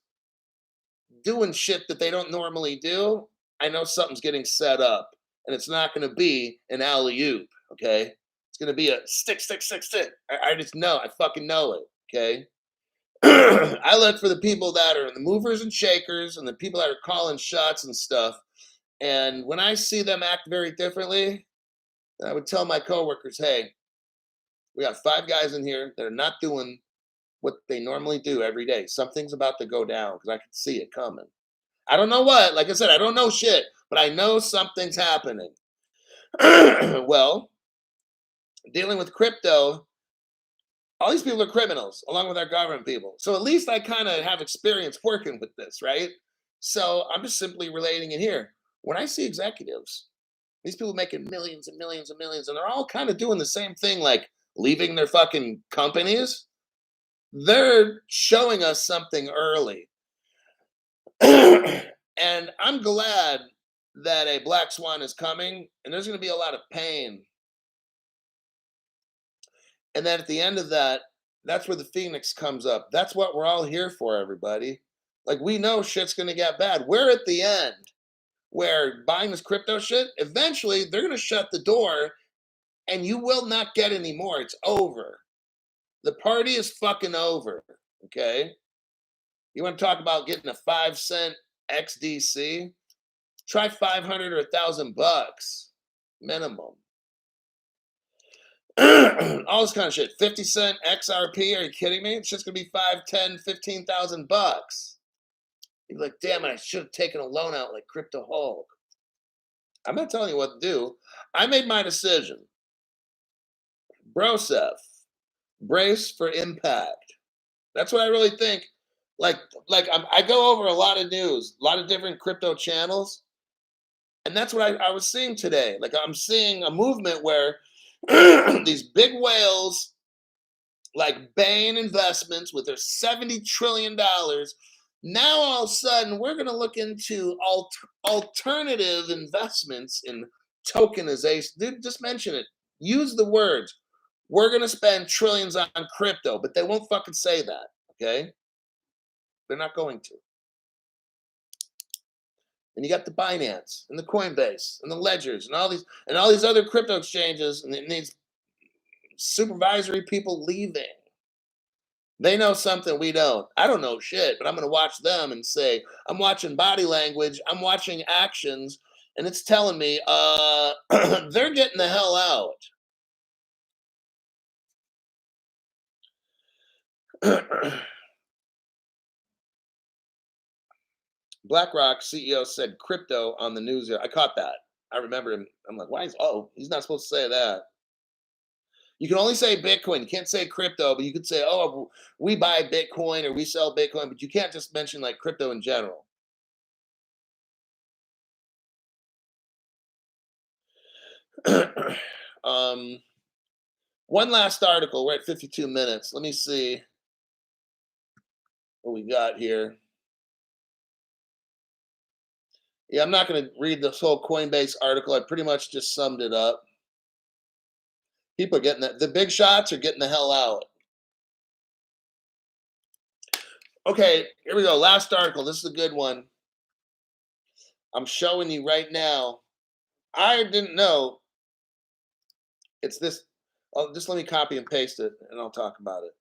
doing shit that they don't normally do, I know something's getting set up, and it's not going to be an alley-oop, okay? It's going to be a stick, stick, stick, stick. I just know. I fucking know it, okay? I look for the people that are the movers and shakers and the people that are calling shots and stuff. And when I see them act very differently, I would tell my coworkers, hey, we got 5 guys in here that are not doing what they normally do every day. Something's about to go down because I can see it coming. I don't know what. Like I said, I don't know shit, but I know something's happening. Well, dealing with crypto, all these people are criminals, along with our government people. So at least I kind of have experience working with this, right? So I'm just simply relating it here. When I see executives, these people making millions and millions and millions, and they're all kind of doing the same thing, like leaving their fucking companies, they're showing us something early. And I'm glad that a black swan is coming, and there's going to be a lot of pain And then at the end of that, that's where the Phoenix comes up. That's what we're all here for, everybody. Like, we know shit's going to get bad. We're at the end where buying this crypto shit, eventually they're going to shut the door and you will not get any more. It's over. The party is fucking over. Okay. You want to talk about getting a 5 cent XDC? Try 500 or 1,000 bucks minimum. All this kind of shit. 50 cent XRP? Are you kidding me? It's just gonna be 5, 10, 15,000 bucks. You're like, damn it, I should have taken a loan out like Crypto Hulk. I'm not telling you what to do. I made my decision. Broseph, brace for impact. That's what I really think. Like I go over a lot of news, a lot of different crypto channels, and that's what I was seeing today. Like, I'm seeing a movement where these big whales like Bain Investments with their $70 trillion, now all of a sudden we're going to look into alternative investments in tokenization. Dude, just mention it. Use the words. We're going to spend trillions on crypto, but they won't fucking say that, okay? They're not going to. And you got the Binance and the Coinbase and the Ledgers and all these other crypto exchanges and these supervisory people leaving. They know something we don't. I don't know shit, but I'm going to watch them and say, I'm watching body language, I'm watching actions, and it's telling me they're getting the hell out. BlackRock CEO said crypto on the news. I caught that. I remember him. I'm like, why he's not supposed to say that. You can only say Bitcoin. You can't say crypto, but you could say, oh, we buy Bitcoin or we sell Bitcoin, but you can't just mention like crypto in general. One last article. We're at 52 minutes. Let me see what we got here. Yeah, I'm not going to read this whole Coinbase article. I pretty much just summed it up. People are getting the big shots are getting the hell out. Okay, here we go. Last article. This is a good one. I'm showing you right now. I didn't know. It's this. Oh, just let me copy and paste it, and I'll talk about it.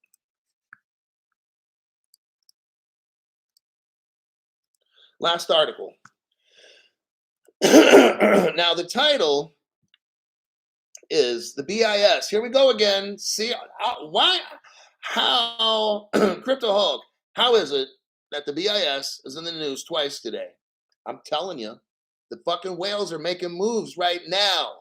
Last article. Now, the title is the BIS. Here we go again. See, how, Crypto Hulk, how is it that the BIS is in the news twice today? I'm telling you, the fucking whales are making moves right now.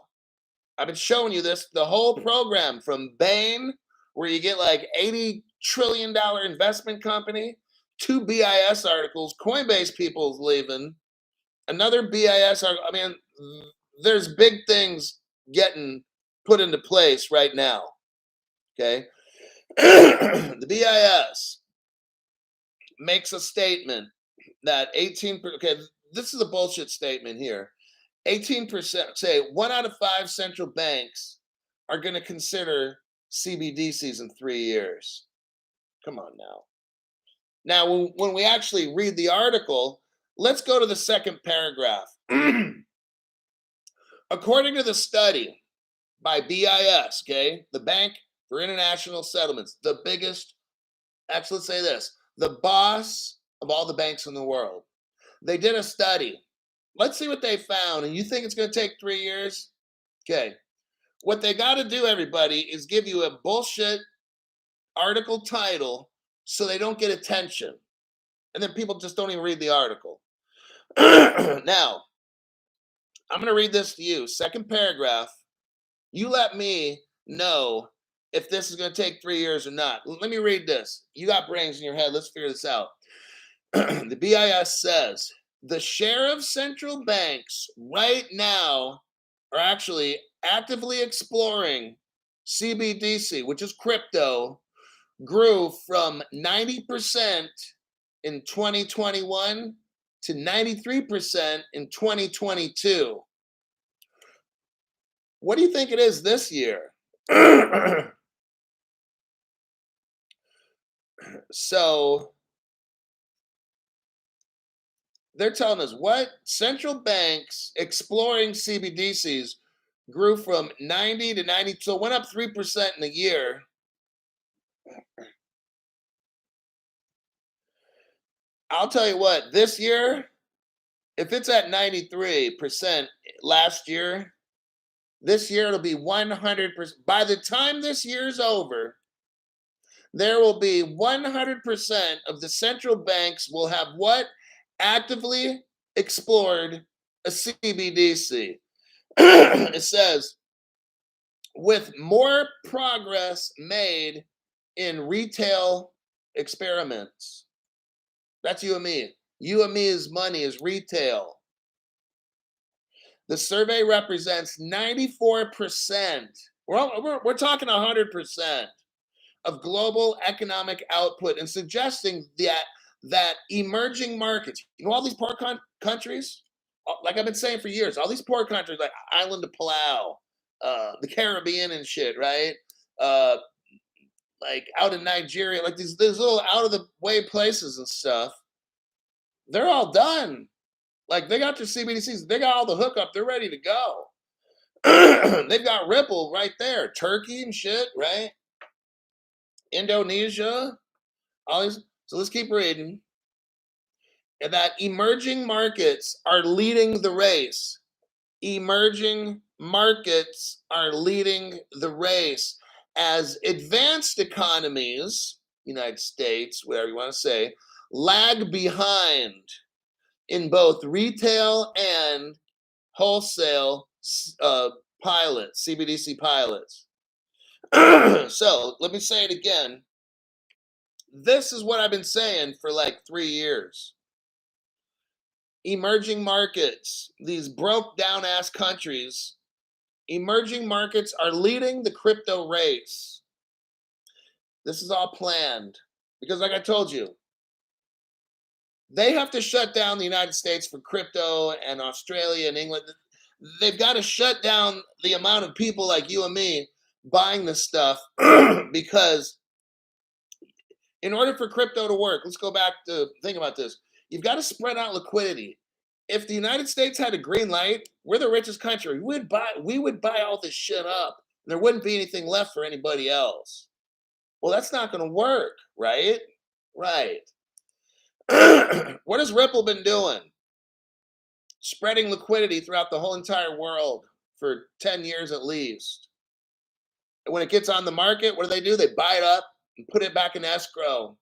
I've been showing you this, the whole program from Bain, where you get like $80 trillion investment company, 2 BIS articles, Coinbase people's leaving, another BIS article. I mean, there's big things getting put into place right now, okay? The BIS makes a statement that 18%, okay, this is a bullshit statement here. 18%, say 1 out of 5 central banks are going to consider CBDCs in 3 years. Come on now. Now, when we actually read the article, let's go to the second paragraph. According to the study by BIS, okay, the Bank for International Settlements, the biggest, actually, let's say this, the boss of all the banks in the world. They did a study. Let's see what they found. And you think it's going to take 3 years? Okay. What they got to do, everybody, is give you a bullshit article title so they don't get attention. And then people just don't even read the article. Now, I'm going to read this to you. Second paragraph. You let me know if this is going to take 3 years or not. Let me read this. You got brains in your head. Let's figure this out. The BIS says the share of central banks right now are actually actively exploring CBDC, which is crypto, grew from 90% in 2021 to 93% in 2022. What do you think it is this year? So they're telling us what central banks exploring CBDCs grew from 90 to 90, so it went up 3% in a year. I'll tell you what, this year, if it's at 93% last year, this year it'll be 100%. By the time this year's over, there will be 100% of the central banks will have what? Actively explored a CBDC. It says, with more progress made in retail experiments. That's you and me. You and me's money is retail. The survey represents 94%. We're talking 100% of global economic output, and suggesting that emerging markets, all these poor countries, like I've been saying for years, all these poor countries like Island of Palau, the Caribbean and shit, right? Uh, like out in Nigeria, like these little out of the way places and stuff, they're all done. Like they got their CBDCs, they got all the hookup, they're ready to go. They've got Ripple right there, Turkey and shit, right? Indonesia, all these. So let's keep reading. And that emerging markets are leading the race. Emerging markets are leading the race as advanced economies, United States, whatever you want to say, lag behind in both retail and wholesale pilots, CBDC pilots. So let me say it again. This is what I've been saying for like 3 years. Emerging markets, these broke down ass countries, emerging markets are leading the crypto race. This is all planned because, like I told you, they have to shut down the United States for crypto, and Australia and England. They've got to shut down the amount of people like you and me buying this stuff because in order for crypto to work, let's go back to think about this. You've got to spread out liquidity. If the United States had a green light, we're the richest country. We would buy all this shit up. And there wouldn't be anything left for anybody else. Well, that's not going to work, right? Right. What has Ripple been doing? Spreading liquidity throughout the whole entire world for 10 years at least. And when it gets on the market, what do? They buy it up and put it back in escrow.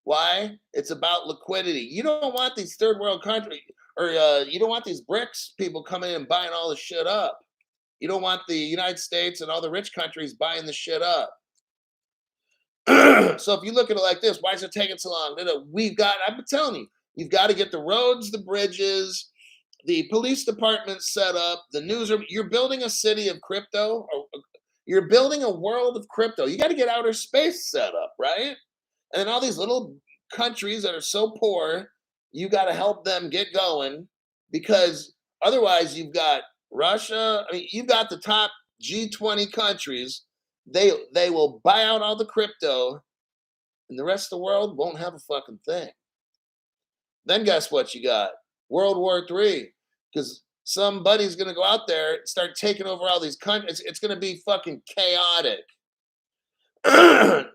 Why? It's about liquidity. You don't want these third world countries, or you don't want these BRICS people coming in and buying all this shit up. You don't want the United States and all the rich countries buying the shit up. So if you look at it like this, why is it taking so long? I've been telling you, you've got to get the roads, the bridges, the police department set up, the newsroom. You're building a city of crypto. You're building a world of crypto. You got to get outer space set up, right? And then all these little countries that are so poor, you got to help them get going, because otherwise you've got Russia. I mean, you've got the top G20 countries. They will buy out all the crypto, and the rest of the world won't have a fucking thing. Then guess what you got? World War III, because somebody's going to go out there and start taking over all these countries. It's going to be fucking chaotic.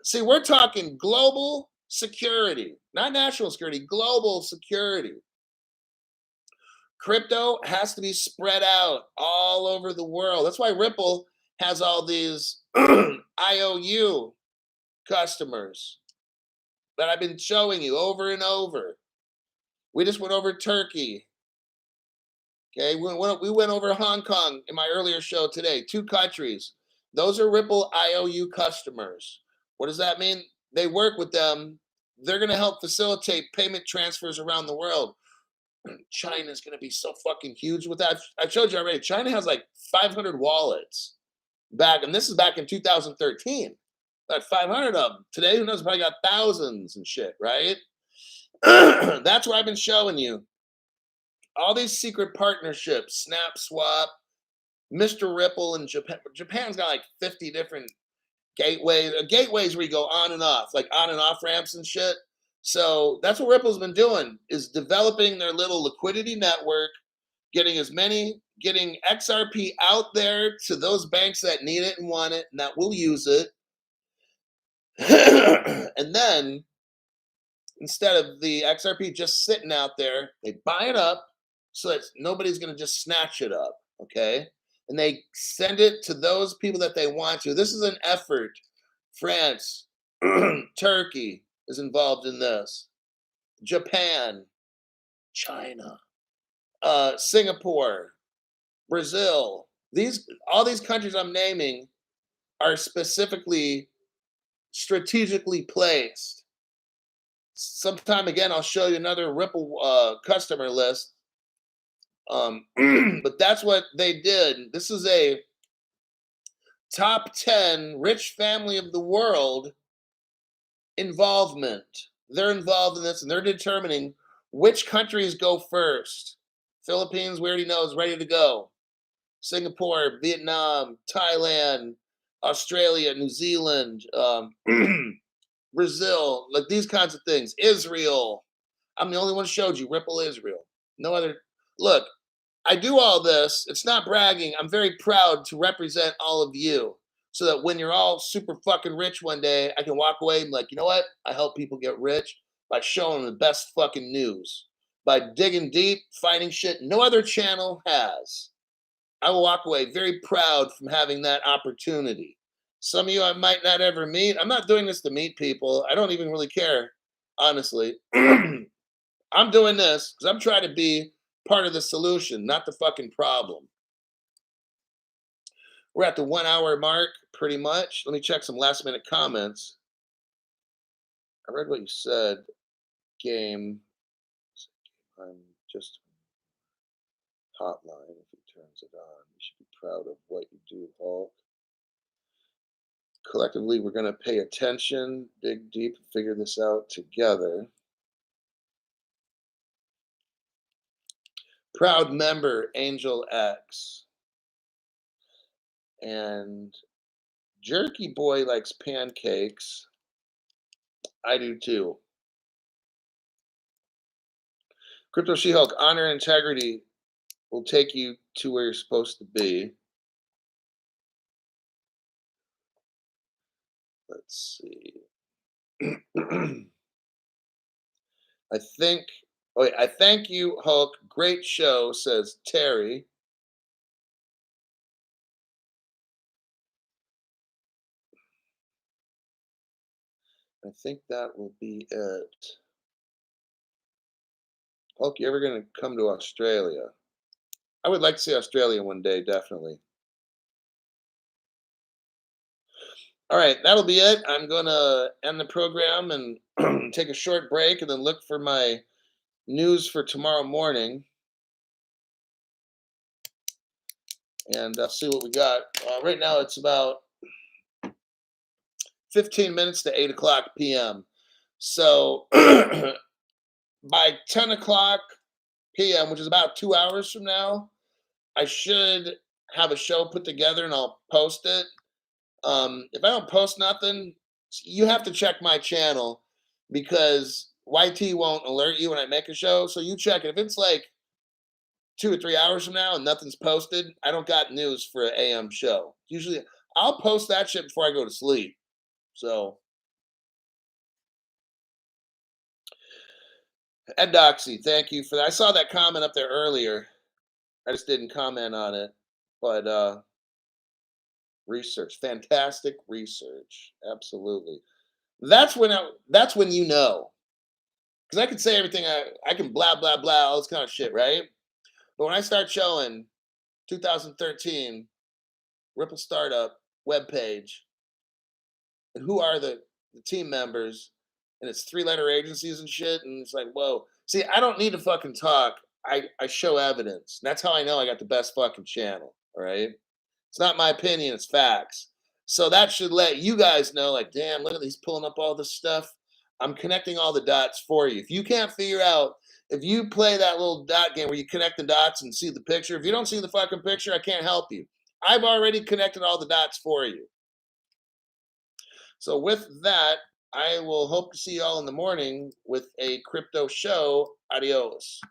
See, we're talking global security, not national security, global security. Crypto has to be spread out all over the world. That's why Ripple has all these IOU customers that I've been showing you over and over. We just went over Turkey. Okay, we went over Hong Kong in my earlier show today. 2 countries. Those are Ripple IOU customers. What does that mean? They work with them. They're going to help facilitate payment transfers around the world. China's going to be so fucking huge with that. I showed you already. China has like 500 wallets back, and this is back in 2013. Like 500 of them. Today, who knows, probably got thousands and shit, right? That's what I've been showing you. All these secret partnerships, SnapSwap, Mr. Ripple in Japan. Japan's got like 50 different gateways where you go on and off, like on and off ramps and shit. So that's what Ripple's been doing, is developing their little liquidity network, getting XRP out there to those banks that need it and want it and that will use it. And then instead of the XRP just sitting out there, they buy it up so that nobody's going to just snatch it up, okay? And they send it to those people that they want to. This is an effort. France, Turkey is involved in this. Japan, China, Singapore, Brazil. All these countries I'm naming are specifically strategically placed. Sometime again, I'll show you another Ripple customer list. But that's what they did. This is a top 10 rich family of the world involvement. They're involved in this, and they're determining which countries go first. Philippines, we already know, is ready to go. Singapore, Vietnam, Thailand, Australia, New Zealand, Brazil, like these kinds of things. Israel. I'm the only one who showed you Ripple Israel. No other. Look, I do all this. It's not bragging. I'm very proud to represent all of you so that when you're all super fucking rich one day, I can walk away and be like, you know what? I help people get rich by showing them the best fucking news, by digging deep, finding shit no other channel has. I will walk away very proud from having that opportunity. Some of you I might not ever meet. I'm not doing this to meet people. I don't even really care, honestly. I'm doing this because I'm trying to be part of the solution, not the fucking problem. We're at the 1 hour mark, pretty much. Let me check some last minute comments. I read what you said. Game. I'm just hotline. If he turns it on, you should be proud of what you do, Hulk. Collectively, we're going to pay attention, dig deep, and figure this out together. Proud member, Angel X. And Jerky Boy likes pancakes. I do too. Crypto She-Hulk, honor and integrity will take you to where you're supposed to be. Let's see. I thank you, Hulk. Great show, says Terry. I think that will be it. Hulk, you ever going to come to Australia? I would like to see Australia one day, definitely. All right, that'll be it. I'm going to end the program and take a short break and then look for my news for tomorrow morning. And I'll see what we got. Right now, it's about 15 minutes to 8 o'clock p.m. So by 10 o'clock p.m., which is about 2 hours from now, I should have a show put together and I'll post it. If I don't post nothing, you have to check my channel because YT won't alert you when I make a show. So you check it. If it's like 2 or 3 hours from now and nothing's posted, I don't got news for an AM show. Usually I'll post that shit before I go to sleep. So Ed Doxy, thank you for that. I saw that comment up there earlier. I just didn't comment on it. But research, fantastic research. Absolutely. That's when you know. Because I can say everything, I can blah, blah, blah, all this kind of shit, right? But when I start showing 2013 Ripple Startup webpage, and who are the team members, and it's 3-letter agencies and shit, and it's like, whoa. See, I don't need to fucking talk. I show evidence. That's how I know I got the best fucking channel, all right? It's not my opinion, it's facts. So that should let you guys know, like, damn, look at these pulling up all this stuff. I'm connecting all the dots for you. If you can't figure out, if you play that little dot game where you connect the dots and see the picture, if you don't see the fucking picture, I can't help you. I've already connected all the dots for you. So with that, I will hope to see you all in the morning with a crypto show. Adios.